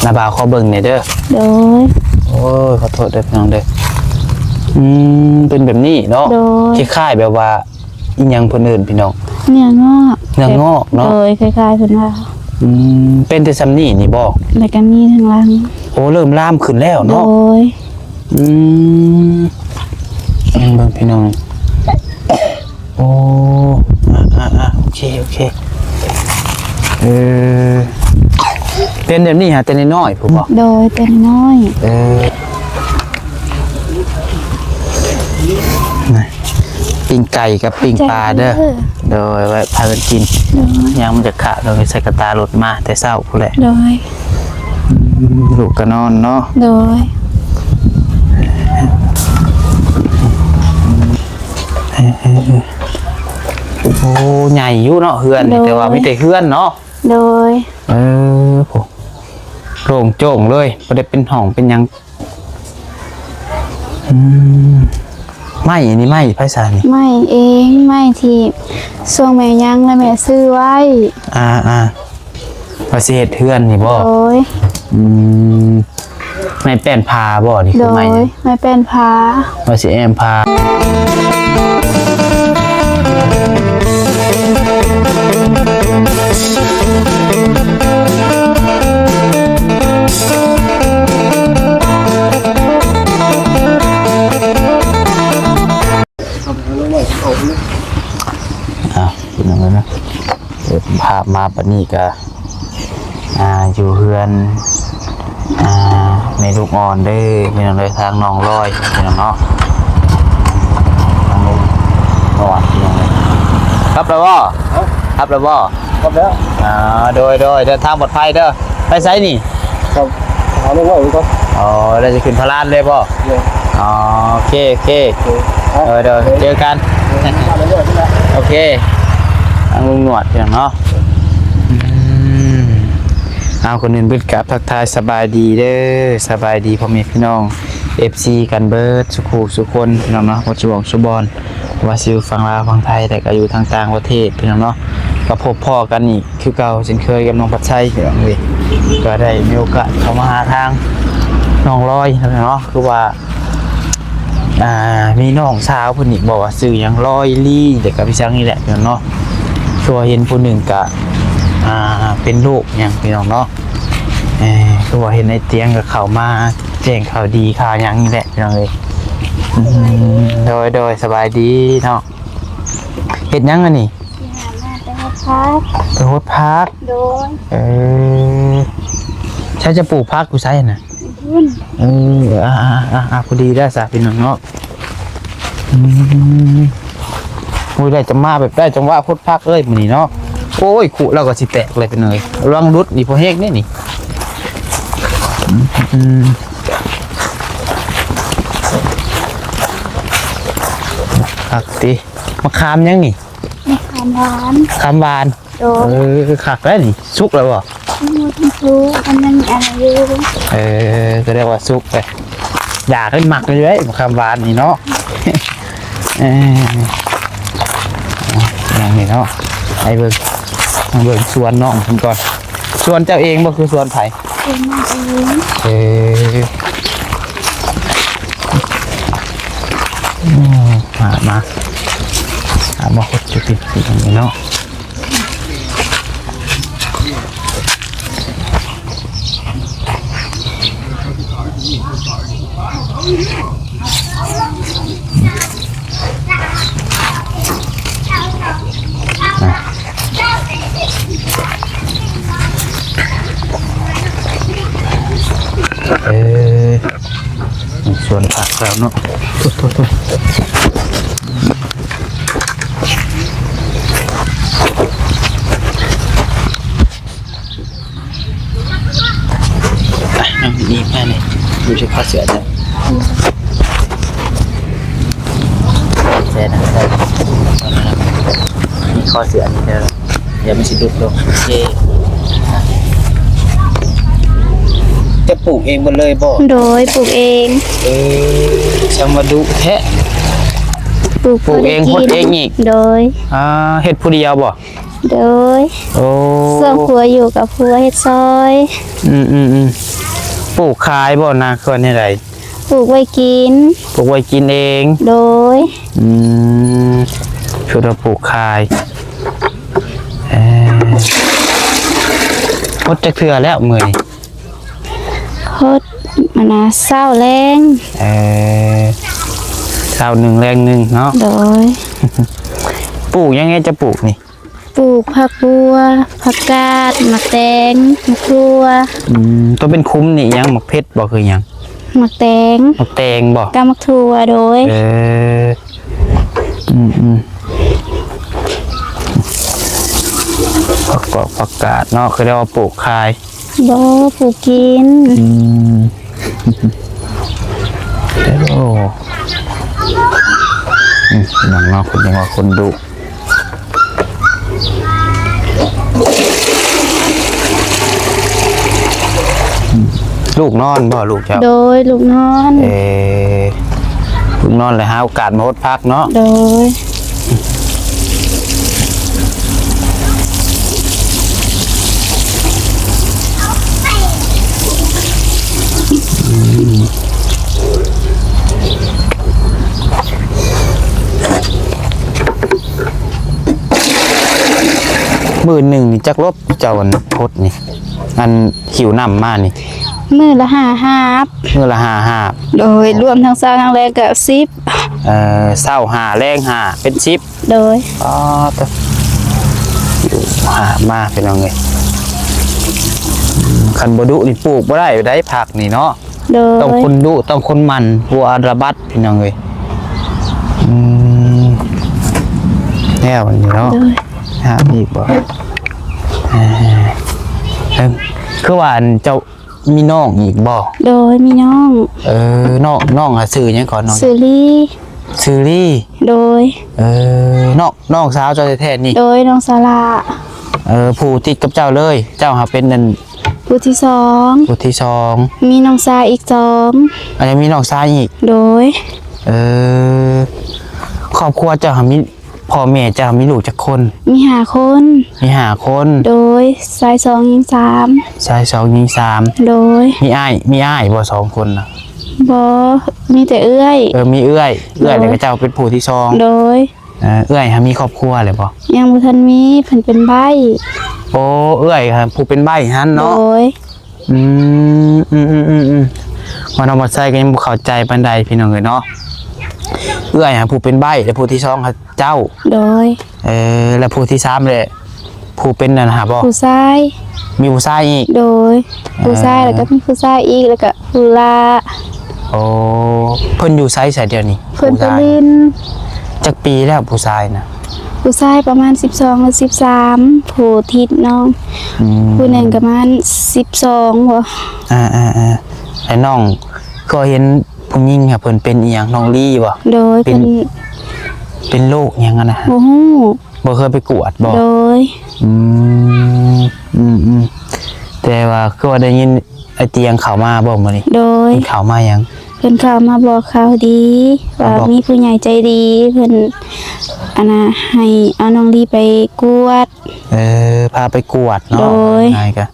นาบ่าวขอเบิ่งหน่อยเด้อโดยโอ้ยขอโทษเด้อพี่น้องเด้อเป็นแบบนี้เนาะคล้ายๆแบบว่าอีหยังเพิ่นเอิ้นพี่น้องเนื้องอกเนาะโดยคล้ายๆเพิ่นว่าเป็นแต่ซ้ำนี่นี่บ่แล้วก็มีทางหลังโอ้เริ่มลามขึ้นแล้วเนาะโดยเบิ่งพี่น้องโอ้โอเคเป็นแบบนี้ฮะแต่น้อยๆผมบอกโดยเป็นน้อยปิ้งไก่กับปิ้งปลาเด้อโดยไว้พากันกินยังมันจะขาดเราใส่กระตาหลดมาแต่เศร้าพูดแหละโดยลูกก็นอนเนาะโดยโอ้ใหญ่อยู่เนาะเฮือนแต่ว่าไม่แต่เฮือนเนาะโดยผมโล่งโจ่งเลยไม่ได้เป็นห้องเป็นยังไม่นี่ไม่ไพศาลนี่ไม่เองไม่ที่ส่วงแม่ยังและแม่ซื้อไว้ภาษีเหตุเฮือนนี่บ่โดยไม่แป้นพาบ่นี่คือไม่เป็นพาภาษีแอมพาคุณน้องนะเดี๋ยวผมพามาปนี่ก็อยู่เฮือนในลูกอ่อนได้เป็นอะไรทางน้องลอยเป็นเนาะทางน้องอ่อนเป็นอะไรครับแล้วบ่ครับแล้วโดยเดินทางปลอดภัยเด้อไปไซนี่ครับหาลูกว่าครับเราจะขึ้นพลานเลยบ่โอเคเดี๋ยวเจอกันโอเคทางลุงหนวดอย่างเนาะเอาคนอื่นเบิดกับทักทายสบายดีเด้อสบายดีพ่อแม่พี่น้อง FC กันเบิดสุคนพี่น้องเนาะปัจจุบันสุบอนว่าซิวฟังลาวฟังไทยแต่ก็อยู่ทางต่างประเทศพี่น้องเนาะก็พบพ่อกันอีกคือเก่าเช่นเคยกับน้องปัดชัยพี่น้องเลยก็ได้มีโอกาสเข้ามาหาทางน้องลอยเนาะคือว่ามีน้องสาวผู้หญิงบอกว่าสื่อยังลอยลี่เด็กกับพี่ช้างนี่แหละพี่น้องเนาะชัวเห็นผู้หนึ่งกะเป็นลูกอย่างพี่น้องเนาะคือว่าเห็นในเตียงกับเขามาแจ้งข่าวดีข่าวยังนี่แหละพี่น้องเลยโดยสบายดีเนาะเห็นยังอันนี้ไปโฮสพักโดยใช่จะปลูกพักกูใช่น่ะพอดีได้สาพี่น้องเนาะได้จะมาแบบได้จังหวะพุทธพักเลยมันนี่เนาะโอ้ยขู่เราก็สิแตกเลยไปเลยรังรุดนี่พอเฮกนี่ขักตีมาคามยังนี่คามหวานขักแล้วนี่สุกแล้วบ่มันยังอะไรอยู่ก็เรียกว่าสุกเลยอยากให้หมักเลยมาคามหวานนี่เนาะอย่างนี้เนาะไอ้เบิ่งสวนน้องผมก่อนสวนเจ้าเองบ่คือสวนไผ่มาหดจุดติดอย่างนี้เนาะส่วนผักแล้วเนาะโทษนั่งดีแม่เนี่ยดูชิคอเสือเนี่ยแซ่นะมีข้อเสือนี่เด้ออย่าไม่ชิดุดลงโอเคจะปลูกเองหมดเลยบ่โดยปลูกเองช่างมาดูแท้ปลูกเองพดเองอีกโดยเฮ็ดผู้เดียวบ่ โดย โอ้ ส่วนผัวอยู่กับผัวเฮ็ดซอย ปลูกขายบ่นะคือนี่ไร ปลูกไว้กิน ปลูกไว้กินเอง โดย ชุดเราปลูกขายหมดจะเถื่อแล้วมือนี่ โคตรมันน่ะเศร้าแรง เช้าหนึ่งแรงหนึ่งเนาะ โดย ปลูกยังไงจะปลูกนี่ ปลูกผักบัวผักกาดมะแตงมะกรูด ตัวเป็นคุ้มนี่ยังหมักเพชรบ่คือยัง มะแตง หมักแตงบ่ กามะทั่วโดย ประกาศเนาะคือเรียกว่าปลูกขาย บ่ปลูกกิน โอ้หนังเนาะคนยังว่าคนดุลูกนอนบ่ลูกเจ้า โดยลูกนอน ลูกนอนเลยฮะโอกาสมาฮดพักเนาะ โดย มือหนึ่งนี่จักรบเจ้าวันพดนี่อันหิวน้ำมานี่ มื้อละ5หาบ มือละห้า โดยรวมทั้งเช้าทั้งแรงก็10 เศร้าหาแรงหาเป็นชิป โดย อ๋อตัวอยู่หามาเป็นยังไงคันบดุนี่ปลูกบ่ได้ผักนี่เนาะ โดย ต้องคนดุต้องคนมันหัวระบัดเป็นยังไงแน่วันนี้เนาะ โดย หาอีกบ่คือว่าอันเจ้ามีน้องอีกบ่ โดยมีน้อง น้องซื้อหยังก่อนน้อง สุรี ซื้อรี่ โดย น้องสาวเจ้าแท้ๆนี่ โดยน้องสารา ผู้ติดกับเจ้าเลย เจ้าหาเป็นนั่น ผู้ที่สอง ผู้ที่สอง มีน้องสาอีกสอง อันนี้มีน้องชายอีก โดย ครอบครัวเจ้าหามีพ่อแม่เจ้ามีลูกจักคน มีหาคน มี5คน โดยชาย2หญิง3ชาย2หญิง3โดย มีอ้ายบ่2คนน่ะ บ่มีแต่เอื้อย มีเอื้อยแล้วก็เจ้าเป็นผู้ที่สอง โดย เอื้อยหามีครอบครัวเลยบ่ ยังบ่ทันมีเพิ่นเป็นใบ้ โอ้เอื้อยครับผู้เป็นใบ้หั่น โด เนาะ ย ว่าน้องบ่ใส่ก็ยังบ่เข้าใจปานใดพี่น้องเอ้ยเนาะเอื้อยหาผู้เป็นใบ้และผู้ที่สองครับเจ้า โดย และผู้ที่3เลยผู้เป็นนั่นหาบ่ ผู้ชาย มีผู้ชายอีก โดยผู้ชายแล้วก็มีผู้ชายอีกแล้วก็ผู้ลา โอ้เพิ่นอยู่ไสเดียวนี้ เพิ่นไป ผู้ชาย ลิน จักปีแล้วผู้ชายน่ะ ผู้ชายประมาณ12หรือ13ผู้ทิศน้องผู้หนึงก็ประมาณ12บ่ ไอ้น้องก็เห็นผู้หญิงค่ะเพิ่นเป็นอีหยังน้องลี่บ่ โดย เป็ เพิ่ น น เป็นโรคหยังอะนะ บ่ฮู้ บ่เคยไปกวดบ่ โดย แต่ว่าคือว่าได้ยินไอ้เตียงเข้ามาบ่มื้อนี้ โดย เพิ่นเข้ามาหยัง เพิ่นเข้ามาบอกข่าวดีว่า บอก มีผู้ใหญ่ใจดีเพิ่นอันน่ะให้เอาน้องลีไปกวด พาไปกวดเนาะ โดย ง่ายกะ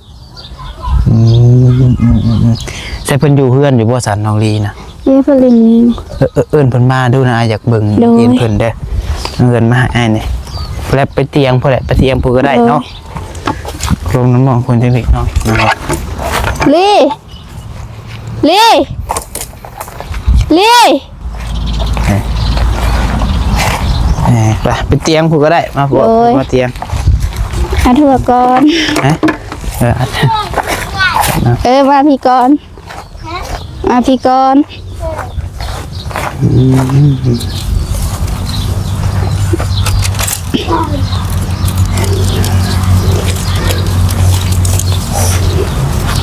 ใช่เพิ่นอยู่เฮือนอยู่บ่สันน้องลีนะ เอ้ยเพิ่นเล่นนี่ เอิ้นเพิ่นมาดูนะอยากเบิ่ง โดย เห็นเพิ่นเด้อเอิ้นมาให้อ้ายนี่พอแล้วไปเตียงพอแล้วไปเตียงผู้ก็ได้เนาะลงน้ำมองคนจังได๋เนาะนะครับ ลีลีลี ไปเตียงผู้ก็ได้มาพวกมาเตียง อาทั่วก่อน ฮะมาพี่ก่อนมาพี่ก่อน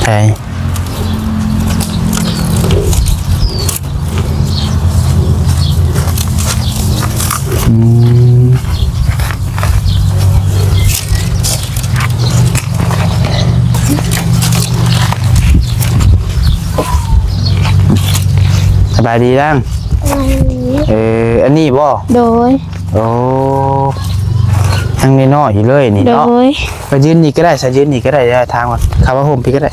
ใช่สบายดีร่างอันนี้บ่ โดย โอ้ ยังน้อยๆอยู่เลยนี่ โด เนาะ ย ไปยืนนี่ก็ได้ซะยืนนี่ก็ได้ได้ทางก่อนขับมาห่มพี่ก็ได้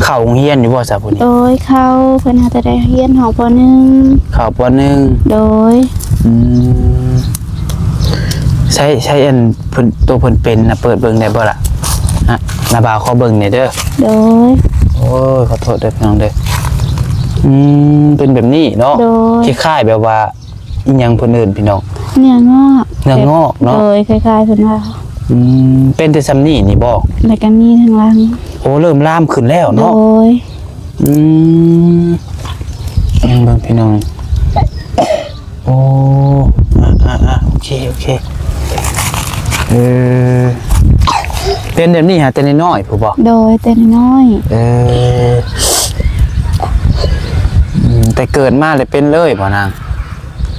เข้าโรงเรียนอยู่บ่ซะพุ่นนี่ โดยเขาเพิ่นหาแต่ได้เรียนหอปหนึ่ง เข้าปหนึ่ง โดย ใช้อันเพิ่นตัวเพิ่นเป็นน่ะเปิดเบิ่งได้บ่ล่ะฮะนาบ่าวขอเบิ่งหน่อยเด้อ โดย โอ้ยขอโทษเด้อพี่น้องเด้อเป็นแบบนี้เนาะ โดย คล้ายๆแบบว่าอีหยังเพิ่นเอิ้นพี่น้อง เนื้องอก เนื้องอกเนาะ โดยคล้ายๆเพิ่นว่า เป็นแต่ซำนี้นี่บ่ แล้วก็มีทางหลัง โอ้เริ่มลามขึ้นแล้ว โด เนาะ ย เบิ่งพี่น้องโอ้โอเคเป็นแบบนี้ฮะแต่น้อยๆผู้บ่ โดยแต่น้อย แต่เกิดมาเลยเป็นเลยบ่นาง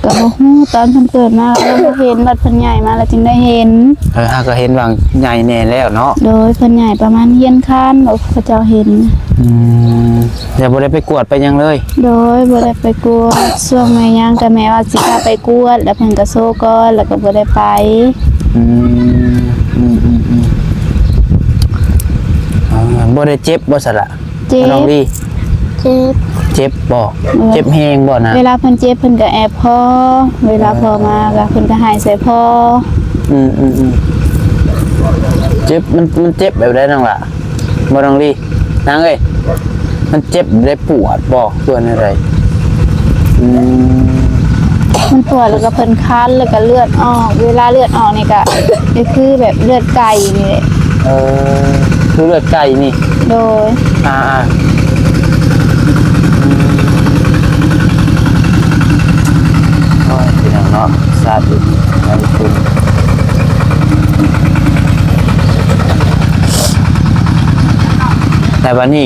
ก็บ่ฮู้ตอนเพิ่นเกิดมาเราบ่เห็นบัดเพิ่นใหญ่มาแล้วจึงได้เห็น ฮะก็เห็นว่าใหญ่แน่แล้วเนาะ โดยเพิ่นใหญ่ประมาณเฮียนคานบ่พระเจ้าเห็น อย่าบ่ได้ไปกวดไปหยังเลย โดยบ่ได้ไปกวดช่วงแม่ย่างก็แม่ว่าสิพาไปกวดแล้วเพิ่นก็โซก่อนแล้วก็บ่ได้ไป บ่ได้เจ็บบ่สะละ เจ็บ น้องดี เจ็บ เจ็บบ่เจ็บแฮงบ่นะ เวลาเพิ่นเจ็บเพิ่นก็แอบพ่อเวลาพ่อมาก็เพิ่นก็หายใส่พ่อ เจ็บมันเจ็บแบบใดน้องล่ะบ่น้องดีนางเอ้ยมันเจ็บได้ปวดบ่เพื่อนอะไร มันปวดแล้วก็เพิ่นคันแล้วก็เลือดออกเวลาเลือดออกนี่ก็คือแบบเลือดไก่นี่แหละ คือเลือดไก่นี่ โดย พี่น้องเนาะสาธุให้คุณแต่วันนี้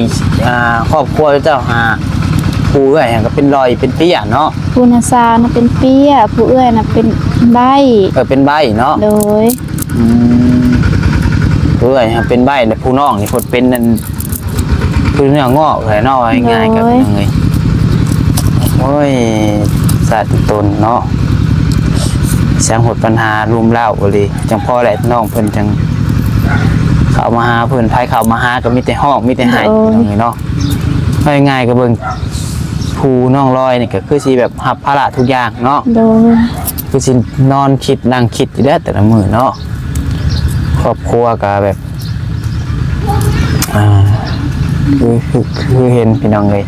ครอบครัวเจ้าผู้เอ้ยก็เป็นรอยเป็นเปี้ยเนาะ ผู้นาซาน่ะเป็นเปี้ยผู้เอื้อยน่ะเป็นใบ เป็นใบเนาะ โดย ผู้เอ้ยเป็นใบแต่ผู้น้องนี่เพิ่นเป็นนั่นคือเนื้องอกเลยเนาะง่ายๆกับยังไงโอ้ยสัตว์ตนเนาะเสียงหดปัญหารุมเล่าเลยจังพ่อแหละน้องเพิ่นจังเข้ามาหาเพิ่นไผเข้ามาหาก็มีแต่ห้องมีแต่หายอย่างนี้เนาะง่ายๆก็เบิ่งผู้น้องลอยนี่ก็คือสิแบบรับภาระทุกอย่างเนาะ โดย คือสินอนคิดนั่งคิดอยู่ได้แต่ละมื้อเนาะครอบครัวก็แบบคือเห็นพี่น้องเลย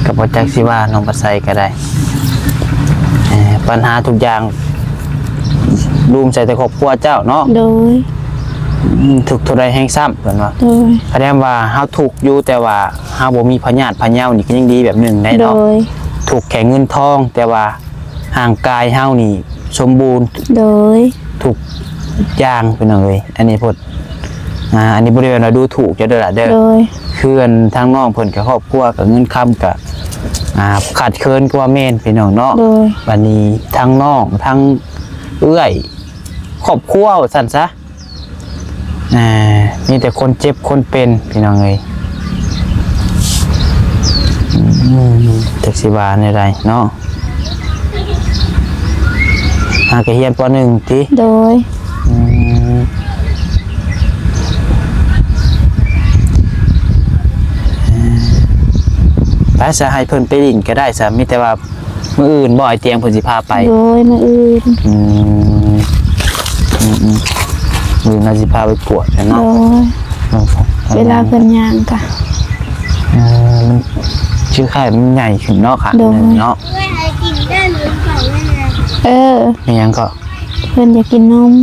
กับบ่จักสิว่าน้องปัสไสก็ได้ปัญหาทุกอย่างรูมใส่แต่ครอบครัวเจ้าเนาะ โดย ถูกเท่าใดแห่งซ้ำเพิ่นว่า โดย แสดงว่าเฮาถูกอยู่แต่ว่าเฮาบ่มีพญาติพะเยานี่ก็ยังดีแบบหนึงได้ โด เนาะ ย ถูกแข่งเงินทองแต่ว่าห่างกายเฮานี่สมบูรณ์ โดย ทุกอย่างพี่น้องเอ้ยอันนี้พดอันนี้บ่ได้ว่าดูถูกจะเด้อล่ะเด้อ โดย คืออันทางน้องเพิ่นกับครอบครัวกับเงินค้ำกับขาดเคินกว่าแม่นพี่น้องเนาะ โดย วันนี้ทั้งน้องทั้งเอื้อยครอบครัวสั่นซะมีแต่คนเจ็บคนเป็นพี่น้องเอ้ยจักสิว่าในใดเนาะหากะเฮียนป .1 ติ โดย ไปซะให้เพิ่นไปดินก็ได้ซะมีแต่ว่ามื้ออื่นบ่ให้เตียงเพิ่นสิพาไป โดยมื้ออื่น มือนาสิพาไปปวดกัน โด เนาะ ยเวลาเพิ่นย่างก็ มันชื่อไข่มันใหญ่ขึ้นเนาะค่ะเนาะ ไม่ยังก็ เพิ่นอยากกินนม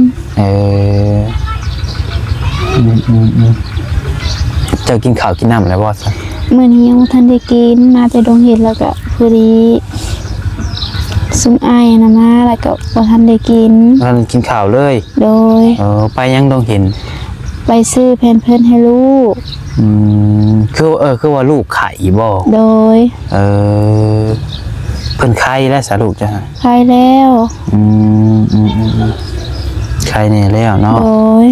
เจ้ากินข้าวกินน้ำอะไรบ่สัก มื้อนี้ยังบ่ทันได้กินมาแต่ดงเห็ดแล้วก็พอดีซุมอ้ายน่ะมาแล้วก็บ่ทันได้กิน เรากินข้าวเลย โดย ไปยังต้องเห็น ไปซื้อแผ่นเพิ่นให้ลูก คือว่าลูกไข่บ่ โดย เพิ่นไข่แล้วสาลูกจ้ะ ใครแล้ว ไข่เนี่ยแล้วเนาะ โดย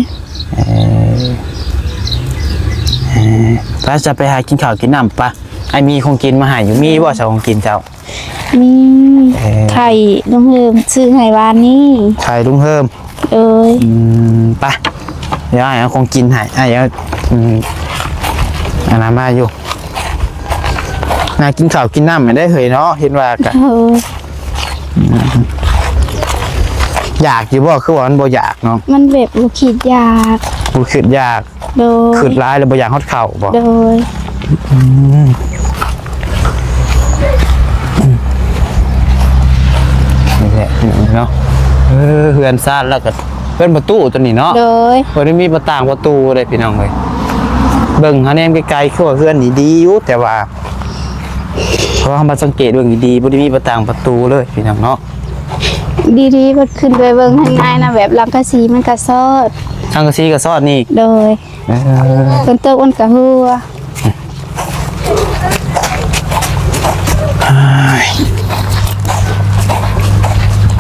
ป้าจะไปหากินข้าวกินน้ำปะไอ้มีของกินมาให้อยู่มีบ่จะของกินเจ้า มี เอ่อ ไข่ลุงเฮิมซื้อไข่วานนี่ ไข่ลุงเฮิม เอ้ย ไปเดี๋ยวไอ้คงกินให้ไอ้เอาอันนั้นมาอยู่น่ากินข้าวกินน้ำไม่ได้เหยเนาะเห็นว่ากะ เอ้ย อยากอยู่บ่คือว่ามันบ่อยากเนาะ มันแบบลูกขีดยาก บ่คิดอยาก โดย คิดร้ายแล้วบ่อยากฮอดข้าวบ่ โดย นี่แหละเนาะเฮือนซ่านแล้วก็เป็นประตูตัวนี้เนาะ โดย บ่ได้มีประตูเลยพี่น้องเอ้ยเบิ่งหาแนมไกลๆคือว่าเฮือนนี่ดีอยู่แต่ว่าเพราะว่ามาสังเกตเบิ่งดีๆบ่ได้มีประตูเลยพี่น้องเนาะ ดีๆมันขึ้นไปเบิ่งข้างในนะแบบลังกะสีมันกะซอด ช่างกะซีก็ซอดนี่ โดยฝนตกมันกะหัว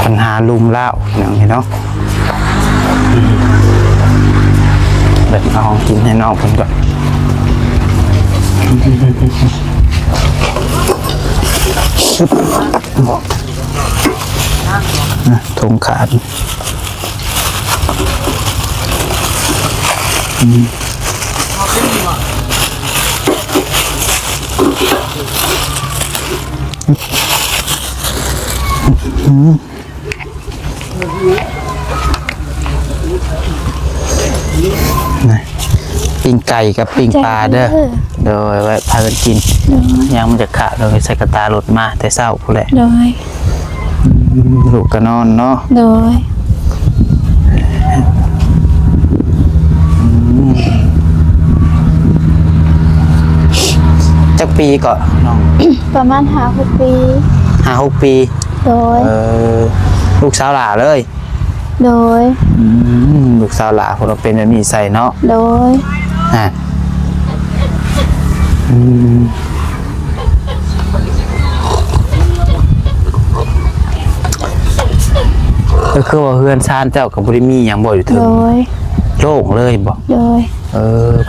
ปัญหาลุมเล่าอย่างนี้เนาะเดี๋ยวเอาของกินให้น้องผมก่อนทงขาดปิ้งไก่กับปิ้งปลาเด้อโดยไว้พากันกินยังมันจะขาดเราใส่กระตาหลดมาแต่เศร้าพู้นแหละ โดย ลูกก็นอนเนาะ โดย จักปีก็น้อง ประมาณ5-6 ปี 5-6 ปี โดย ลูกสาวหล่าเลย โดย ลูกสาวหล่าพวกเราเป็นแบบนี้ใส่เนาะ โดย อ่ะก็คือว่าเฮือนชานเจ้ากับบริมีอย่างบ่อยู่ถึง โดย โล่งเลยบ่ โดย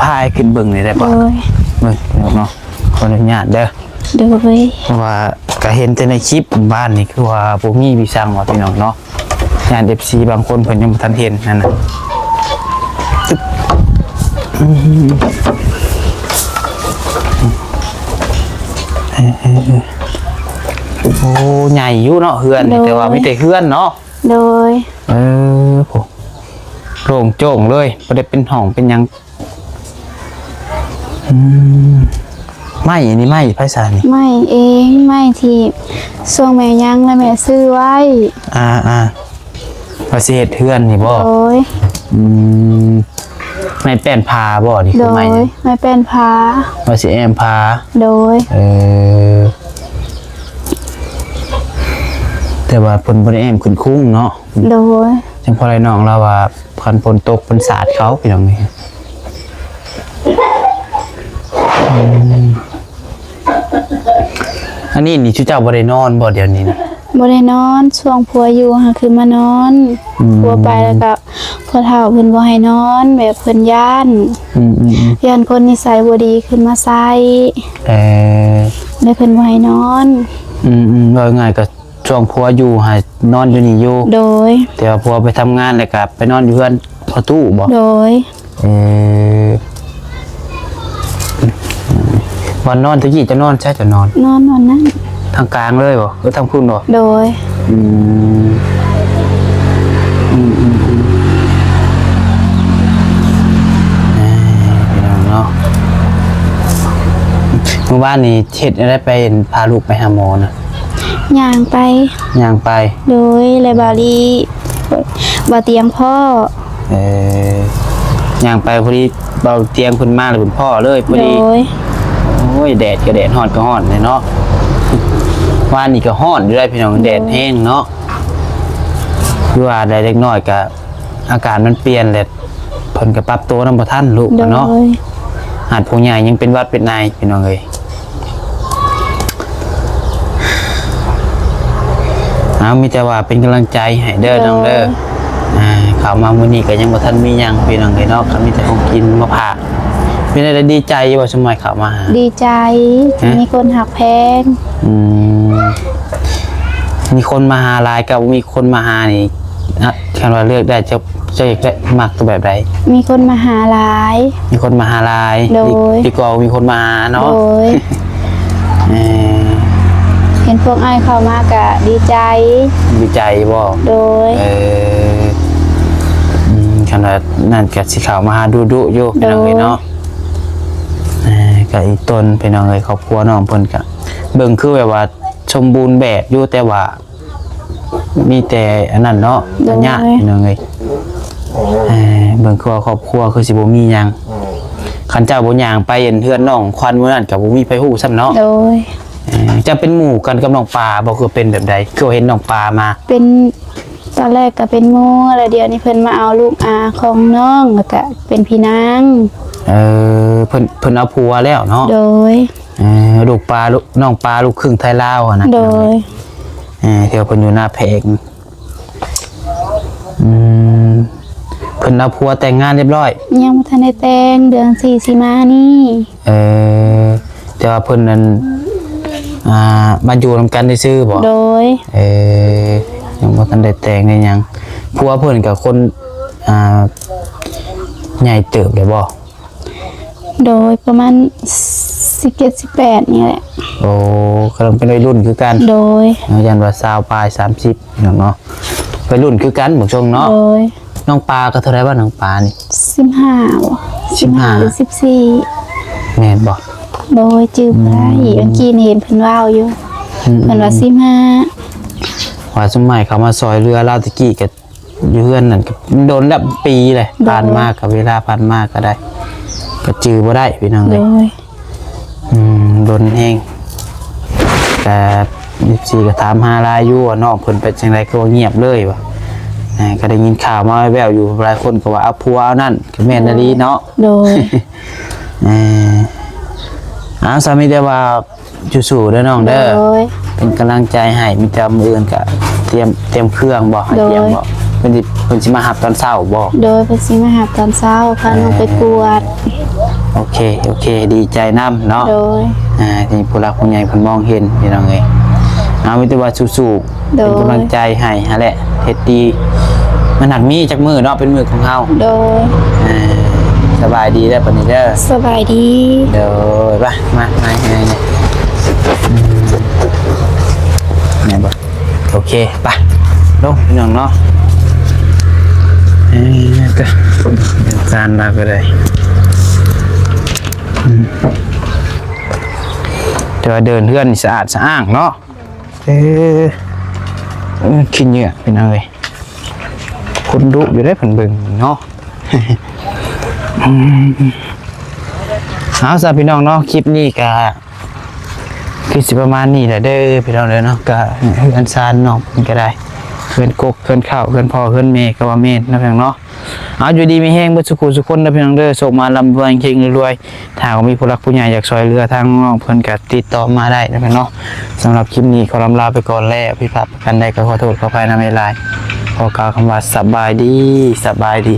พายขึ้นเบิ่งนี่ได้ โด บ่ ย เบิ่งเนาะขออนุญาตเด้อ โดย เพราะว่าก็เห็นแต่ในคลิปบ้านนี่คือว่าบ่มีพี่สั่งว่าพี่น้องเนาะงาน FC บางคนเพิ่นยังบ่ทันเห็นนั่นน่ะตึ๊บโอ้ใหญ่อยู่เนาะเฮือนนี่แต่ว่ามีแต่เฮือนเนาะ โดย โหโล่งโจ้งเลยบ่ได้เป็นห้องเป็นหยังไม้อันนี้ไม้ไผสารนี่ ไม่เองไม่ที่ช่วงแม่ยังและแม่ซื้อไว้ ว่าสิเฮ็ดเฮือนนี่บ่ โดย ไม่แป้นพาบ่นี่ โด คือไม้ ย นี่ ไม่เป็นพา ว่าสิแอมพา โดย แต่ว่าเพิ่นบ่ได้แอมขึ้นคุ้งเนาะ โดย จังพอไรน้องเราว่าคันฝนตกเพิ่นสาดเขาพี่น้องนี่อันนี้นี่ชื่อเจ้าบ่ได้นอนบ่เดี๋ยวนี้นะ บ่ได้นอนช่วงผัวอยู่ค่ะคือมานอนผัวไปแล้วก็พอเฒ่าเพิ่นบ่ให้นอนแบบเพิ่นย่านย่านคนนิสัยบ่ดีขึ้นมาใส่เลยเพิ่นบ่ให้นอน ว่าง่ายก็ช่วงผัวอยู่ให้นอนอยู่นี่อยู่ โดย แต่ว่าผัวไปทำงานแล้วก็ไปนอนอยู่เฮือนพอตู้บ่ โดย วันนอนตะกี้จะนอนใช่จะนอน นอนวันนั้น ทางกลางเลยบ่หรือทางพุ่นบ่ โดย พี่น้องเนาะเมื่อวานนี้เฮ็ดได้ไปพาลูกไปหาหมอนะ ย่างไป ย่างไป โดยเลยบาลีบ่เตียงพ่อย่างไปพอดีเบาเตียงคุณมาเลยคุณพ่อเลยพอ โด ดี ย โอ้ยแดดก็แดดฮ้อนก็ฮ้อนเลยเนาะว่านี่ก็ฮ้อนอยู่ได้พี่น้องแดดแห้งเนาะคือว่าได้เล็กน้อยก็อากาศมันเปลี่ยนแหละเพิ่นก็ปรับตัวนำบ่ทันลูก โด เนาะ ย อาจผู้ใหญ่ยังเป็นหวัดเป็นนายพี่น้องเอ้ยเอามีแต่ว่าเป็นกำลังใจให้เด้อน้องเด้อข่าวมามื้อนี้ก็ยังบ่ทันมีหยังพี่น้องเอ้ยเนาะก็มีแต่ของกินมาพากเป็นอะไรดีใจบ่สมัยข่าวมาหา ดีใจที่มีคนหักแพง มีคนมาหาหลายกับมีคนมาหานี่นะคันว่าเลือกได้จะอยากได้มักตัวแบบใด มีคนมาหาหลาย มีคนมาหาหลาย โดย ดีกว่ามีคนมาหาเนาะ โดย เออ เห็นพวกอ้ายเข้ามากะดีใจ วิจัยบ่ โดย ขนาดนั่นก็สิเข้ามาหาดุๆอยู่พี่น้องเอ้ยเนาะก็อีกตนพี่น้องเอ้ยครอบครัวน้องเพิ่นก็เบิ่งคือแบบว่าสมบูรณ์แบบอยู่แต่ว่ามีแต่อันนั้นเนาะอันยากพี่น้องเอ้ยเบิ่งคือว่าครอบครัวคือสิบ่มีหยังคันเจ้าบ่ย่างไปเห็นเฮือนน้องควันมื้อนั้นก็บ่มีไผฮู้ซ้ำเนาะ โดย จะเป็นหมู่กันกับน้องปลาบ่คือเป็นแบบใดคือเห็นน้องปลามา เป็นตอนแรกก็เป็นโมแล้วเดี๋ยวนี้เพิ่นมาเอาลูกอาของน้องแล้วก็เป็นพี่นาง เพิ่นเอาผัวแล้วเนาะ โดย ลูกปลาลูกน้องปลาลูกครึ่งไทยลาวอะนะ โดย เที่ยวเพิ่นอยู่หน้าเพกเพิ่นเอาผัวแต่งงานเรียบร้อย ยังบ่ทันได้แต่งเดือน4สิมานี่ แต่ว่าเพิ่นนั้นมาอยู่นำกันซื่อๆบ่ โดย ยังบ่ทันได้แต่งได้หยังผัวเพิ่นก็คนใหญ่เติบเลยบ่ โดยประมาณ17 18นี่แหละ โอ้กำลังเป็นวัยรุ่นคือกัน โดย ยันว่า20ปลาย30เนาะวัยรุ่นคือกันบ่ชงเนาะ โดย น้องปลาก็เท่าไหร่ว่าน้องปลานี่ 15บ่15หรือ14 แม่นบ่ โดยจื้อบ่ได้เมื่อกี้นี่เห็นเพิ่นว้าวอยู่เพิ่นว่า15 ว่าสมัยเขามาซอยเรือลาวตะกี้ก็อยู่เฮือนนั่นก็โดนแล้วปีเลยผ่านมากับเวลาผ่านมาก็ได้ก็จื้อบ่ได้พี่น้อง โด เอ้ย ย โดนแห้งแต่14ก็ถามหาลายอยู่ว่าน้องเพิ่นเป็นจังได๋ก็เงียบเลยว่ะก็ได้ยินข่าวมาแว่วๆอยู่หลายคนก็ว่าเอาผัวเอานั่นก็แม่นอีหลีเนาะ โดย สามีแต่ว่าสู้ๆเด้อน้องเด้อ โดย เป็นกำลังใจให้มีแต่มื้ออื่นก็เตรียมเครื่องบ่ให้เตรียมบ่เพิ่นสิมารับตอนเช้าบ่ โดยเพิ่นสิมาหาตอนเช้าพาน้องไปกวด โอเคดีใจนํเนาะ โดย ที่ผู้หลักผู้ใหญ่เพิ่นมองเห็นพี่น้องเอ้ยมีแต่ว่าสู้ๆ โดย เป็นกำลังใจให้หั่นแหละเฮ็ดดีมันหักมีจักมื้อเนาะเป็นมื้อของเฮา โดย สบายดีเด้อปานนี้เด้อ สบายดี เดี๋ยวไปมาให้เนี่ยบ่โอเคไปลงพี่น้องเนาะก็การลาก็ได้แต่ว่าเดินเพื่อนสะอาดสะอ้างเนาะขี้เหงื่อเป็นอะไรคนดุอยู่ได้ผลเบิ่งเนาะเอาซะพี่น้องเนาะคลิปนี้ก็คือสิประมาณนี้แหละเด้อพี่น้องเด้อเนาะก็เฮือนซานเนาะมันก็ได้เฮือนกกเฮือนข้าวเฮือนพ่อเฮือนแม่ก็ว่าแม่นนะพี่น้องเนาะเอาอยู่ดีมีแห้งเบิดสุขุสุคนนะพี่น้องเด้อส่งมาลำรวยเก่งรวยถ้ามีผู้รักผู้ใหญ่อยากช่วยเหลือทางน้องเพิ่นก็ติดต่อมาได้นะพี่น้องเนาะสำหรับคลิปนี้ขอลาไปก่อนแล้วผิดพลาดประการใดก็ขอโทษขออภัยนะไม่ลายขอกล่าวคำว่าสบายดี